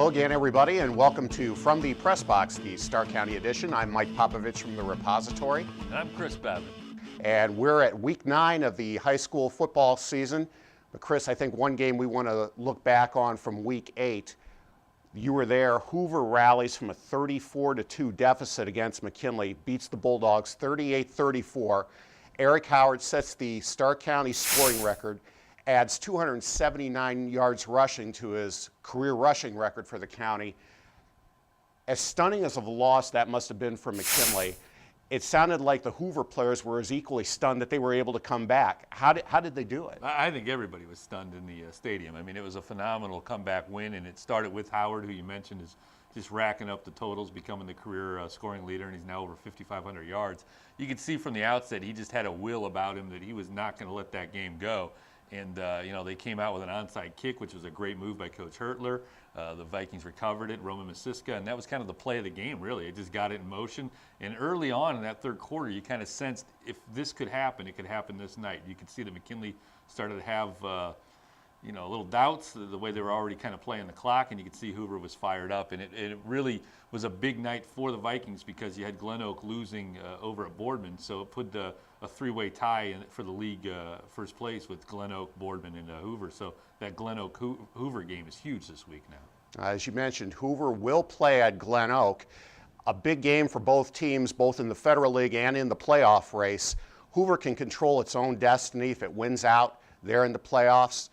Hello again, everybody, and welcome to From the Pressbox, the Stark County edition. I'm Mike Popovich from the Repository. And I'm Chris Babbitt. And we're at week 9 of the high school football season. But Chris, I think one game we want to look back on from week 8. You were there. Hoover rallies from a 34-2 deficit against McKinley, beats the Bulldogs 38-34. Erick Howard sets the Stark County scoring record, adds 279 yards rushing to his career rushing record for the county. As stunning as of a loss that must have been for McKinley, it sounded like the Hoover players were as equally stunned that they were able to come back. How did they do it? I think everybody was stunned in the stadium. I mean, it was a phenomenal comeback win, and it started with Howard, who you mentioned is just racking up the totals, becoming the career scoring leader, and he's now over 5,500 yards. You could see from the outset he just had a will about him that he was not going to let that game go. And, they came out with an onside kick, which was a great move by Coach Hertler. The Vikings recovered it, Roman Massillon, and that was kind of the play of the game, really. It just got it in motion. And early on in that third quarter, you kind of sensed if this could happen, it could happen this night. You could see that McKinley started to have, little doubts, the way they were already kind of playing the clock, and you could see Hoover was fired up. And it really was a big night for the Vikings because you had GlenOak losing over at Boardman, so it put a three-way tie for the league first place with GlenOak, Boardman, and Hoover. So that GlenOak Hoover game is huge this week now. As you mentioned, Hoover will play at GlenOak. A big game for both teams, both in the Federal League and in the playoff race. Hoover can control its own destiny if it wins out there in the playoffs.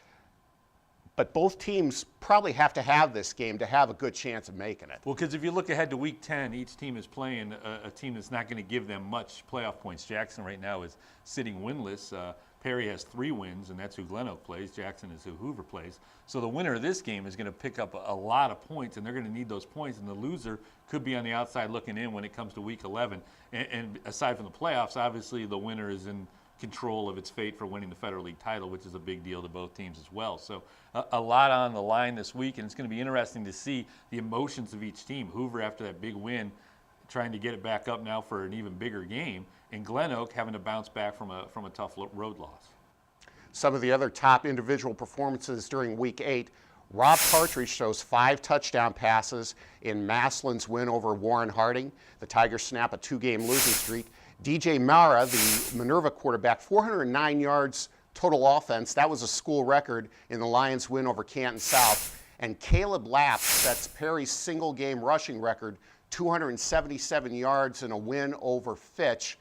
But both teams probably have to have this game to have a good chance of making it. Well, because if you look ahead to week 10, each team is playing a team that's not going to give them much playoff points. Jackson right now is sitting winless. Perry has 3 wins, and that's who GlenOak plays. Jackson is who Hoover plays. So the winner of this game is going to pick up a lot of points, and they're going to need those points. And the loser could be on the outside looking in when it comes to week 11. And aside from the playoffs, obviously the winner is in control of its fate for winning the Federal League title, which is a big deal to both teams as well. So a lot on the line this week, and it's going to be interesting to see the emotions of each team. Hoover, after that big win, trying to get it back up now for an even bigger game, and GlenOak having to bounce back from a tough road loss. Some of the other top individual performances during week 8. Rob Partridge shows 5 touchdown passes in Massillon's win over Warren Harding. The Tigers snap a 2-game losing streak. DJ Marrah, the Minerva quarterback, 409 yards total offense. That was a school record in the Lions' win over Canton South. And Caleb Lapp sets Perry's single-game rushing record, 277 yards in a win over Fitch.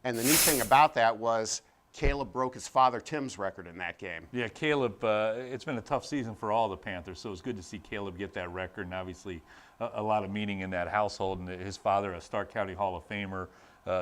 And the neat thing about that was Caleb broke his father Tim's record in that game. Yeah, Caleb, it's been a tough season for all the Panthers, so it's good to see Caleb get that record, and obviously a lot of meaning in that household. And his father, a Stark County Hall of Famer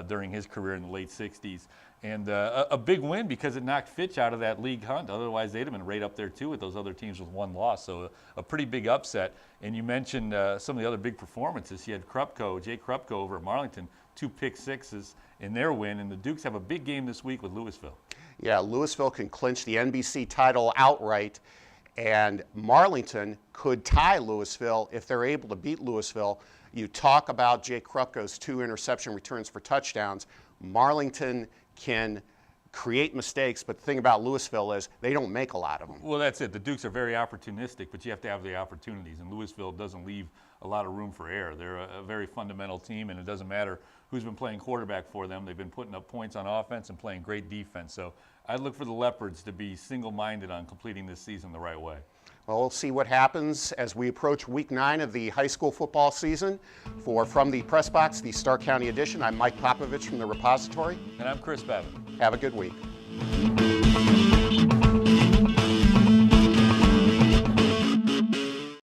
during his career in the late 60s. And a big win because it knocked Fitch out of that league hunt. Otherwise, they'd have been right up there, too, with those other teams with 1 loss. So a pretty big upset. And you mentioned some of the other big performances. He had Jay Krupko over at Marlington, 2 pick-sixes in their win. And the Dukes have a big game this week with Louisville. Yeah, Louisville can clinch the NBC title outright. And Marlington could tie Louisville if they're able to beat Louisville. You talk about Jay Krupko's 2 interception returns for touchdowns. Marlington can create mistakes, but the thing about Louisville is they don't make a lot of them. Well, that's it. The Dukes are very opportunistic, but you have to have the opportunities, and Louisville doesn't leave a lot of room for error. They're a very fundamental team, and it doesn't matter who's been playing quarterback for them. They've been putting up points on offense and playing great defense. So I'd look for the Leopards to be single-minded on completing this season the right way. Well, we'll see what happens as we approach week 9 of the high school football season. From the Pressbox, the Stark County edition, I'm Mike Popovich from the Repository. And I'm Chris Babbitt. Have a good week.